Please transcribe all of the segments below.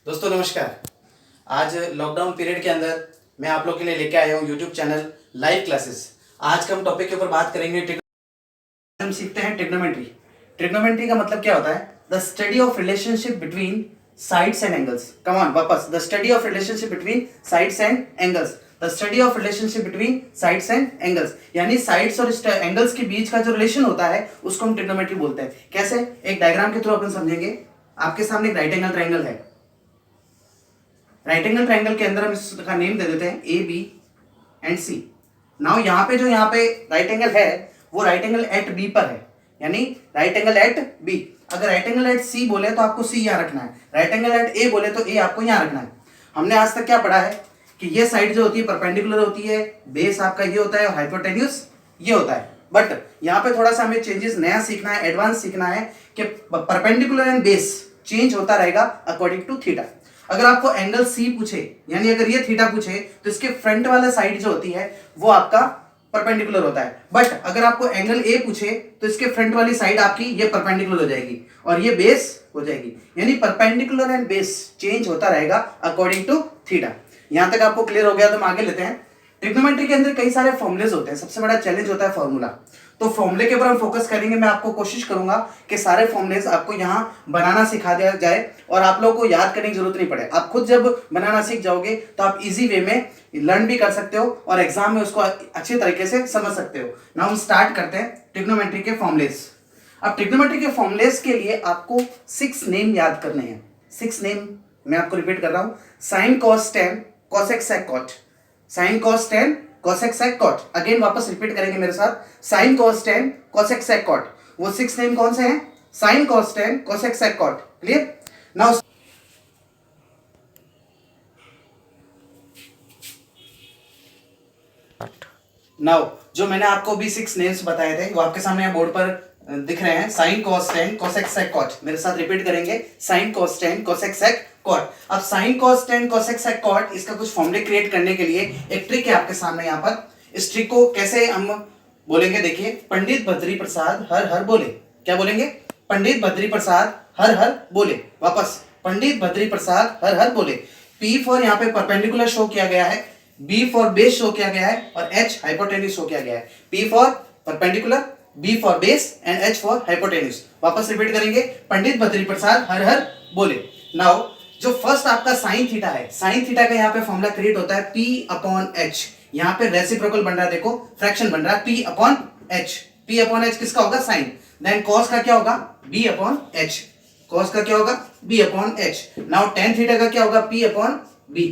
दोस्तों नमस्कार। आज लॉकडाउन पीरियड के अंदर मैं आप लोग के लिए लेके आया हूँ यूट्यूब चैनल लाइव क्लासेस। आज का हम टॉपिक के ऊपर बात करेंगे। हम सीखते हैं ट्रिग्नोमेट्री। ट्रिग्नोमेट्री का मतलब क्या होता है? The study of relationship between sides and angles. Come on वापस, the study of relationship between sides and angles. The study of relationship between sides and angles, यानी साइड्स और एंगल्स के बीच का जो रिलेशन होता है उसको हम ट्रिग्नोमेट्री बोलते हैं। कैसे? एक डायग्राम के थ्रू अपन समझेंगे। आपके सामने एक राइट एंगल ट्राइंगल है। राइट एंगल ट्राइंगल के अंदर हम इसका नेम दे देते हैं A B and C. Now यहाँ पे राइट एंगल है वो राइट एंगल एट बी पर है, यानी राइट एंगल एट बी। अगर राइट एंगल एट सी बोले तो आपको सी यहाँ रखना है, राइट एंगल एट ए बोले तो ए आपको यहाँ रखना है। हमने आज तक क्या पढ़ा है कि ये साइड जो होती है परपेंडिकुलर होती है, बेस आपका ये होता है और हाइपोटेन्यूज ये होता है। बट यहाँ पे थोड़ा सा हमें चेंजेस नया सीखना है, एडवांस सीखना है कि परपेंडिकुलर एंड बेस चेंज होता रहेगा अकॉर्डिंग टू थीटा। अगर आपको एंगल सी पूछे, यानी अगर ये थीटा पूछे, तो इसके फ्रंट वाला साइड जो होती है वो आपका परपेंडिकुलर होता है। बट अगर आपको एंगल ए पूछे तो इसके फ्रंट वाली साइड आपकी ये परपेंडिकुलर हो जाएगी और ये बेस हो जाएगी, यानी परपेंडिकुलर एंड बेस चेंज होता रहेगा अकॉर्डिंग टू थीटा। यहां तक आपको क्लियर हो गया तो हम आगे लेते हैं। ट्रिग्नोमेट्री के अंदर कई सारे फॉर्मुलेज होते हैं, सबसे बड़ा चैलेंज होता है फॉर्मूला। तो फॉर्मूले के ऊपर हम फोकस करेंगे। मैं आपको कोशिश करूंगा कि सारे फॉर्मुलेज आपको यहाँ बनाना सिखा दिया जाए और आप लोगों को याद करने की जरूरत नहीं पड़े। आप खुद जब बनाना सीख जाओगे तो आप इजी वे में लर्न भी कर सकते हो और एग्जाम में उसको अच्छे तरीके से समझ सकते हो। नाउ हम स्टार्ट करते हैं ट्रिग्नोमेट्री के फॉर्मुलेज। अब ट्रिग्नोमेट्री के फॉर्मुलेज के लिए आपको 6 नेम याद करने हैं। 6 नेम मैं आपको रिपीट कर रहा हूं। Sine cos tan cosec sec cot, sine cos tan cosec sec cot. Again वापस रिपीट करेंगे मेरे साथ, sine cos tan cosec sec cot. वो 6 नेम कौन से हैं? Sine cos tan cosec sec cot. Clear? Now जो मैंने आपको भी 6 नेम्स बताए थे वो आपके सामने बोर्ड पर दिख रहे हैं। Sine cos tan cosec sec cot, मेरे साथ रिपीट करेंगे, sine cos tan cosec sec cot. अब sine cos tan cosec sec cot, इसका कुछ फॉर्मूले क्रिएट करने के लिए एक ट्रिक है आपके सामने यहाँ पर। इस ट्रिक को कैसे हम बोलेंगे देखिए। पंडित बद्री प्रसाद हर हर बोले। क्या बोलेंगे? पंडित बद्री प्रसाद हर हर बोले। वापस, पंडित बद्री प्रसाद हर हर बोले। पी फॉर यहाँ पे परपेंडिकुलर शो किया गया है, बी फॉर बेस शो किया गया है और एच हाइपोटेन्यूज शो किया गया है। P for perpendicular, B for base and H for hypotenuse. वापस रिपीट करेंगे, पंडित बद्री प्रसाद हर हर बोले। नाउ जो फर्स्ट आपका साइन थीटा है, साइन थीटा का यहाँ पे फॉर्मूला क्रिएट होता है P अपॉन एच। यहाँ पे रेसिप्रोकल बन रहा है, देखो फ्रैक्शन बन रहा है P upon H. P upon H किसका होगा? साइन। देन कॉस का क्या होगा? B upon H. कॉस का क्या होगा? B upon H. Now ten theta का क्या होगा? P upon B।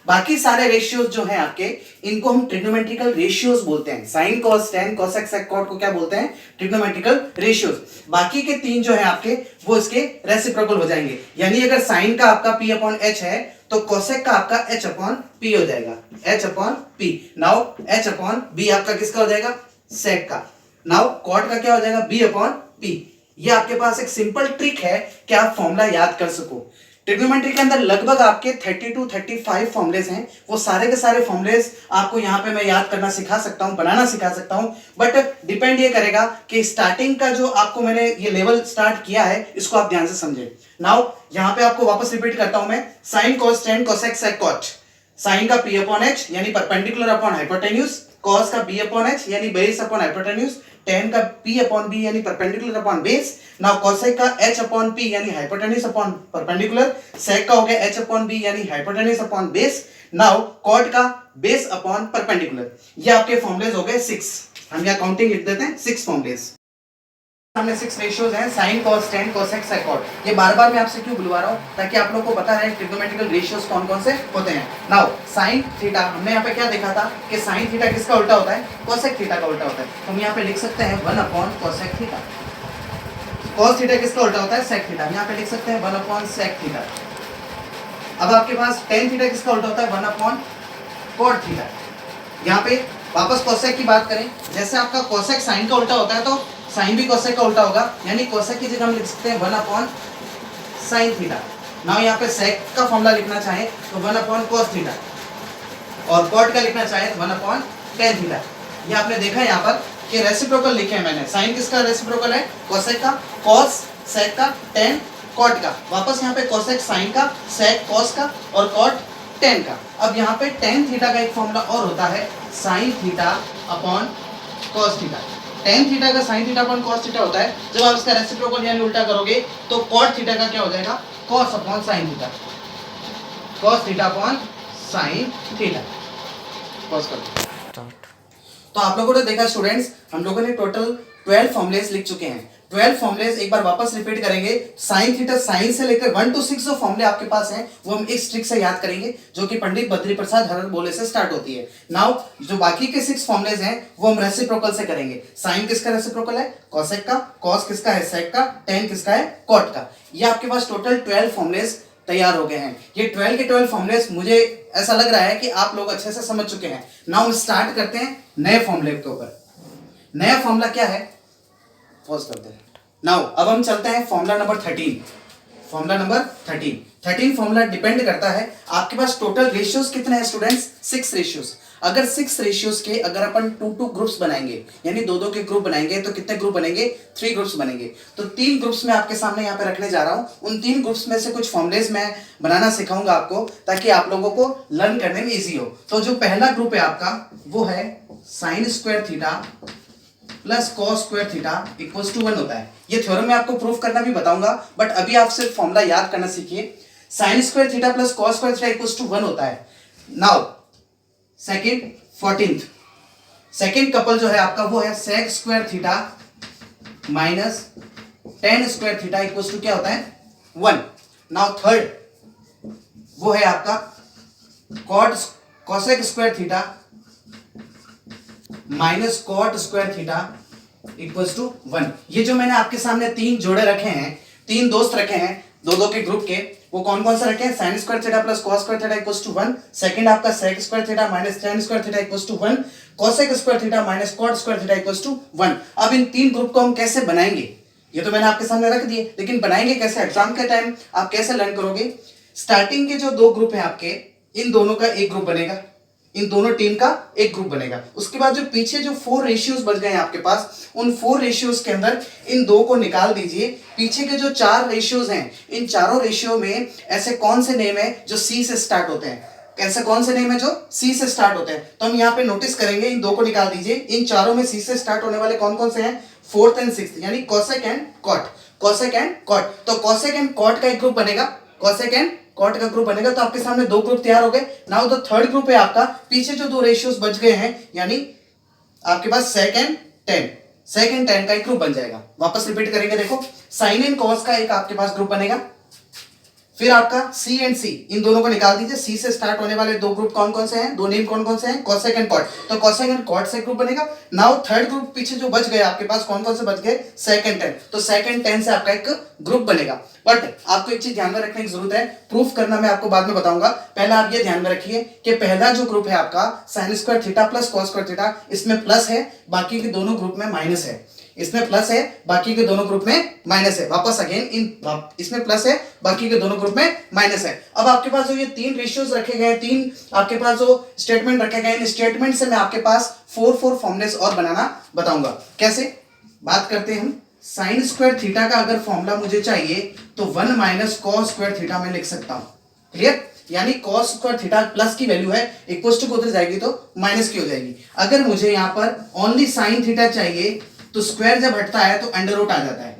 बाकी सारे रेशियोज जो हैं आपके, इनको हम ट्रिग्नोमेट्रिकल रेशियोज बोलते हैं। Sine cos tan cosec sec cot को क्या बोलते हैं? Trigonometrical ratios. बाकी के 3 जो है आपके वो इसके रेसिप्रोकल हो जाएंगे, यानी अगर साइन का आपका P अपॉन एच है तो कोसेक का आपका H अपॉन P हो जाएगा, H upon P। Now H upon B आपका किसका हो जाएगा? सेक का। नाउ कॉट का क्या हो जाएगा? B upon P। ये आपके पास एक सिंपल ट्रिक है कि आप फॉर्मूला याद कर सको। ट्रिग्नोमेट्री के अंदर लगभग आपके 30 to 35 फॉर्मुलेज हैं। वो सारे के सारे फॉर्मुलेज आपको यहाँ पे मैं याद करना सिखा सकता हूँ, बनाना सिखा सकता हूँ। बट डिपेंड ये करेगा कि स्टार्टिंग का जो आपको मैंने ये लेवल स्टार्ट किया है इसको आप ध्यान से समझे। नाउ यहाँ पे आपको वापस रिपीट करता हूं मैं, sine cos tan cosec sec cot. Sine का P अपॉन एच यानी परपेंडिकुलर अपॉन हाइपोटेन्यूज, कॉस का B अपॉन एच यानी बेस अपॉन हाइपोटेन्यूज, टेन का P अपॉन B यानी perpendicular upon base. Now cosec का H अपॉन P यानी hypotenuse upon perpendicular, sec का हो गया H अपॉन B यानी hypotenuse upon base. Now cot का बेस अपॉन परपेंडिकुलर। ये आपके फॉर्मुलेज हो गए 6। हम यहाँ काउंटिंग लिख देते हैं, 6 फॉर्मुलेज। हमने 6 रेशियोज हैं, sine cos tan cosec sec cot. ये बार बार मैं आपसे क्यों बुलवा रहा हूँ? ताकि आप लोग को पता है ट्रिग्नोमेट्रिकल रेशियोज कौन कौन से होते हैं। नाउ साइन थीटा, हमने यहाँ पे क्या देखा था कि साइन थीटा किसका उल्टा होता है? कोसेक थीटा का उल्टा होता है। तो हम यहाँ पे लिख सकते हैं 1 upon cosec theta. Cos theta किसका उल्टा होता है? Sec theta. यहाँ पे लिख सकते हैं 1 अपॉन सेक थीटा। अब आपके पास टेन थीटा किसका उल्टा होता है? 1 अपॉन कॉट थीटा। यहाँ पे वापस कोसेक की बात करें, जैसे आपका कोसेक साइन का उल्टा होता है तो साइन भी कोसेक का उल्टा होगा, यानी कोसेक की जगह हम लिख सकते हैं 1 अपॉन साइन थीटा। नाउ यहाँ पे सेक का फॉर्मूला लिखना चाहे तो 1 अपॉन कॉस थीटा और कॉट का लिखना चाहे तो 1 अपॉन टेन थीटा। ये आपने देखा यहाँ पर कि रेसिप्रोकल लिखे हैं मैंने। साइन किसका रेसिप्रोकल है? कोसेक का। कॉस सेक का, टेन कॉट का, वापस यहाँ पे कोसेक साइन का, सेक कॉस का और कॉट टेन का। अब यहाँ पे टेन थीटा का एक फॉर्मूला और होता है sine theta upon cos theta. Tan theta का sine theta upon cos theta होता है, जब आप इसका रेसिप्रोकल यानी उल्टा करोगे तो कॉट थीटा का क्या हो जाएगा, cos upon sine theta, cos theta upon sine theta. Pause कर दो। तो आप लोगों ने देखा स्टूडेंट्स, हम लोगों ने टोटल 12 फॉर्मुलेस लिख चुके हैं। 12 फॉर्मुलेस एक बार वापस रिपीट करेंगे। साइन थीटा साइन से लेकर 1 to 6 जो फॉर्मुले आपके पास हैं वो हम इस ट्रिक से याद करेंगे, जो कि पंडित बद्री प्रसाद हरर बोले से स्टार्ट होती है। नाउ जो बाकी के 6 फॉर्मुलेस हैं वो हम रेसिप्रोकल से करेंगे। साइन किसका रेसिप्रोकल है, कोसेक का, कॉस किसका है, सेक का, टेन किसका है, कॉट का। ये आपके पास टोटल 12 फॉर्मुलेस तैयार हो गए हैं। ये 12 के 12 फॉर्मुलेस मुझे ऐसा लग रहा है कि आप लोग अच्छे से समझ चुके हैं। नाउ हम स्टार्ट करते हैं नए फॉर्मूले के ऊपर। नया फॉर्मूला क्या है, पॉज करते हैं। नाउ अब हम चलते हैं formula number 13। Formula number 13 formula depend करता है आपके पास टोटल रेशियोज कितने हैं स्टूडेंट्स, 6 रेशियोज। अगर 6 रेशियोज के अगर अपन 2 ग्रुप्स बनाएंगे यानी 2 के ग्रुप बनाएंगे तो कितने ग्रुप बनेंगे, 3 ग्रुप्स बनेंगे। तो 3 ग्रुप्स में आपके सामने यहाँ पे रखने जा रहा हूं। उन 3 ग्रुप्स में से कुछ फॉर्मुलेस मैं बनाना सिखाऊंगा आपको, ताकि आप लोगों को लर्न करने में इजी हो। तो जो पहला ग्रुप है आपका वो है sine square theta plus cos square theta equals to 1 होता है। ये थ्योरम में आपको प्रूफ करना भी बताऊंगा, बट अभी आप सिर्फ फॉर्मूला याद करना सीखिए। Sine square theta plus cos square theta equals to 1 होता है। Now second 14th second couple जो है आपका वो है sec square theta minus tan square theta equals to क्या होता है, 1। नाउ थर्ड वो है आपका cot cosec square theta minus cot square theta equals to 1। ये जो मैंने आपके सामने 3 जोड़े रखे हैं, 3 दोस्त रखे हैं 2 के ग्रुप के, वो कौन कौन से रखे हैं, sine square theta plus cos square theta equals to 1। Second आपका sec square theta minus tan square theta equals to 1, cosec square theta minus cot square theta equals to 1। अब इन 3 ग्रुप को हम कैसे बनाएंगे, ये तो मैंने आपके सामने रख दिए, लेकिन बनाएंगे कैसे, एग्जाम के टाइम आप कैसे लर्न करोगे। स्टार्टिंग के जो 2 ग्रुप है आपके, इन दोनों का एक ग्रुप बनेगा, इन दोनों टीम का एक ग्रुप बनेगा। उसके बाद जो पीछे जो 4 रेशियोज बच गए हैं आपके पास, उन 4 रेशियोज के अंदर इन 2 को निकाल दीजिए। पीछे के जो 4 रेशियोज हैं, इन चारों रेशियो में ऐसे कौन से नेम है जो सी से स्टार्ट होते हैं, ऐसे कौन से नेम है जो सी से स्टार्ट होते हैं। तो हम यहाँ पे नोटिस करेंगे, इन 2 को निकाल दीजिए। इन चारों में सी से स्टार्ट होने वाले कौन कौन से हैं, 4th and 6th, यानी cosec and cot, cosec and cot. तो कोसेक एंड कॉट का एक ग्रुप बनेगा, कोसेक एंड कॉट का ग्रुप बनेगा। तो आपके सामने 2 ग्रुप तैयार हो गए। नाउ द थर्ड ग्रुप है आपका, पीछे जो 2 रेशियोज बच गए हैं, यानी आपके पास सेक एंड टेन का एक ग्रुप बन जाएगा। वापस रिपीट करेंगे, देखो साइन एंड कॉस का एक आपके पास ग्रुप बनेगा। फिर आपका सी एंड सी, इन दोनों को निकाल दीजिए। सी से स्टार्ट होने वाले 2 ग्रुप कौन कौन से हैं, 2 नेम कौन कौन से हैं, कोसेक एंड कॉट। तो कोसेक एंड कॉट से ग्रुप बनेगा। नाउ थर्ड ग्रुप पीछे जो बच गए आपके पास, कौन कौन से बच गए, सेक एंड टेन। तो सेक एंड टेन से आपका एक ग्रुप बनेगा। बट आपको एक चीज ध्यान में रखने की जरूरत है, प्रूफ करना मैं आपको बाद में बताऊंगा। पहला आप ये ध्यान में रखिए कि पहला जो ग्रुप है आपका sign square theta plus cos square theta, इसमें प्लस है, बाकी के दोनों ग्रुप में माइनस है। इसमें प्लस है, बाकी के दोनों ग्रुप में माइनस है। वापस अगेन इसमें प्लस है, बाकी के दोनों ग्रुप में माइनस है। अब आपके पास जो ये 3 रेशियोज रखे गए, 3 आपके पास जो स्टेटमेंट रखे गए, इन स्टेटमेंट से मैं आपके पास 4 फॉर्मुलेस और बनाना बताऊंगा। कैसे, बात करते हैं हम। साइन स्क्वायर थीटा का अगर फॉर्मूला मुझे चाहिए तो 1 माइनस कॉस स्क्वायर थीटा में लिख सकता हूं। क्लियर, यानी कॉस स्क्वायर थीटा प्लस की वैल्यू है, इक्वल्स टू को उधर जाएगी तो माइनस की हो जाएगी। अगर मुझे यहाँ पर ओनली साइन थीटा चाहिए तो स्क्वायर जब हटता है तो अंडर रूट आ जाता है।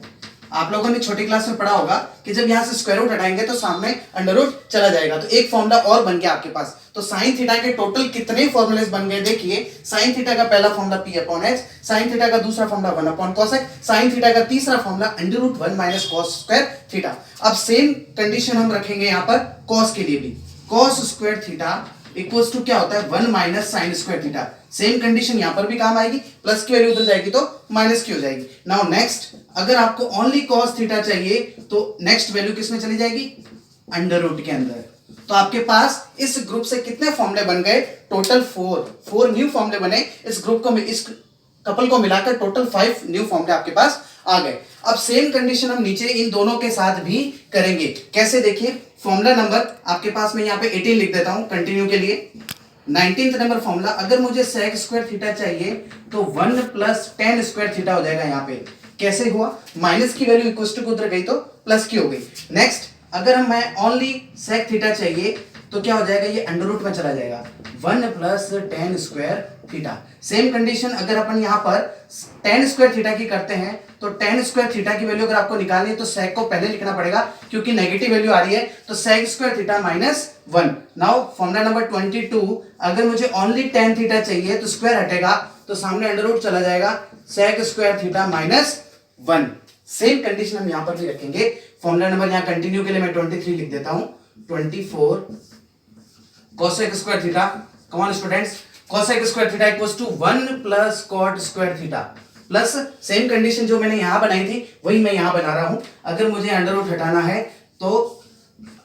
आप लोगों ने छोटी क्लास में पढ़ा होगा कि जब यहां से स्क्वायर रूट हटाएंगे तो सामने अंडर रूट चला जाएगा। तो एक फॉर्मूला और बन गया आपके पास। तो साइन थीटा के टोटल कितने फॉर्मूलेस बन गए, देखिए। साइन थीटा का पहला formula p upon h, sine theta का दूसरा formula 1 upon cosec, sine theta का तीसरा formula under root 1 minus cos square theta. अब सेम कंडीशन हम रखेंगे यहाँ पर कॉस के लिए भी। Cos square theta equals to क्या होता है, 1 minus sine square theta. Same condition यहां पर भी काम आएगी, प्लस की वैल्यू उधर जाएगी तो माइनस की हो जाएगी। नाउ नेक्स्ट, अगर आपको ओनली कॉस थीटा चाहिए तो नेक्स्ट वैल्यू किस में चली जाएगी, अंडर रूट के अंदर। तो आपके पास इस ग्रुप से कितने फॉर्मूले बन गए, टोटल 4 न्यू फॉर्मूले बने। इस ग्रुप को, इस कपल को मिलाकर टोटल 5 न्यू फॉर्मूले आपके पास आ गए। अब सेम कंडीशन हम नीचे इन दोनों के साथ भी करेंगे। कैसे, देखिए फॉर्मूला नंबर आपके पास मैं यहाँ पे 18 लिख देता हूं कंटिन्यू के लिए। 19th नंबर फॉर्मूला, अगर मुझे सेक स्क्वायर थीटा चाहिए तो 1 प्लस टेन स्क्वायर थीटा हो जाएगा यहाँ पे। कैसे हुआ, माइनस की वैल्यू इक्वल टू उधर गई तो प्लस की हो गई। नेक्स्ट अगर हमें ओनली सेक थीटा चाहिए तो क्या हो जाएगा, ये अंडर रूट में चला जाएगा 1 plus ten square theta. Same condition अगर अपन यहाँ पर टेन स्क्वायर थीटा की करते हैं तो टेन स्क्वायर थीटा की वैल्यू अगर आपको निकालनी है तो सेक को पहले लिखना पड़ेगा क्योंकि नेगेटिव वैल्यू आ रही है, तो sec square theta minus 1। Now formula number 22, अगर मुझे ओनली टेन थीटा चाहिए तो स्क्वायर हटेगा तो सामने अंडर रूट चला जाएगा, sec square theta minus 1। Same condition हम यहां पर भी रखेंगे। फॉर्मूला नंबर यहां कंटिन्यू के लिए मैं 23 लिख देता हूं, 24 cosec square theta, come on students, cosec square theta equals to 1 plus cot square theta plus same condition जो मैंने यहां बनाई थी वही मैं यहां बना रहा हूं। अगर मुझे अंडर रूट हटाना है तो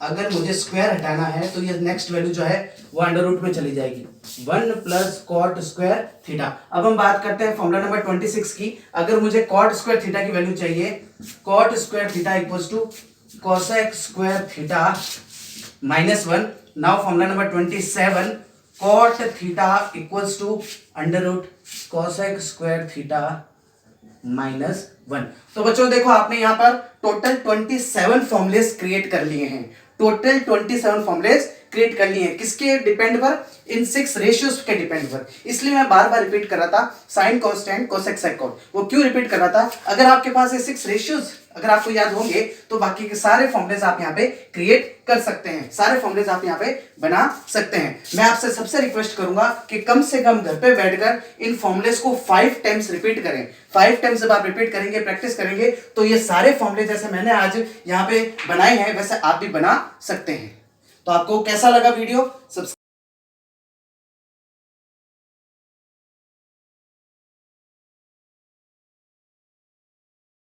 अगर मुझे स्क्वायर हटाना है तो ये नेक्स्ट वैल्यू जो है वो अंडर रूट में चली जाएगी, 1 प्लस cot स्क्वायर थीटा। अब हम बात करते हैं फॉर्मूला नंबर 26 की। अगर मुझे cot स्क्वायर थीटा की वैल्यू चाहिए, cot square theta equals to cosec square theta minus 1। Now formula number 27, cot theta equals to under root cosec square theta minus 1। तो बच्चों देखो आपने यहां पर टोटल 27 फॉर्मुलेस क्रिएट कर लिए हैं, टोटल 27 फॉर्मुलेस क्रिएट कर लिए हैं। किसके डिपेंड पर, इन 6 रेशियोज के डिपेंड पर। इसलिए मैं बार बार रिपीट कर रहा था sine constant cosec sec cot. वो क्यों रिपीट कर रहा था, अगर आपके पास ये 6 रेशियोज अगर आपको याद होंगे तो बाकी के सारे फॉर्मुलेस आप यहाँ पे क्रिएट कर सकते हैं, सारे फॉर्मुलेस आप यहाँ पे बना सकते हैं। मैं आपसे सबसे रिक्वेस्ट करूंगा कि कम से कम घर पे बैठकर इन फॉर्मुलेस को 5 टाइम्स रिपीट करें। 5 टाइम्स जब आप रिपीट करेंगे, प्रैक्टिस करेंगे तो ये सारे फॉर्मुले जैसे मैंने आज यहाँ पे बनाए हैं वैसे आप भी बना सकते हैं। तो आपको कैसा लगा वीडियो,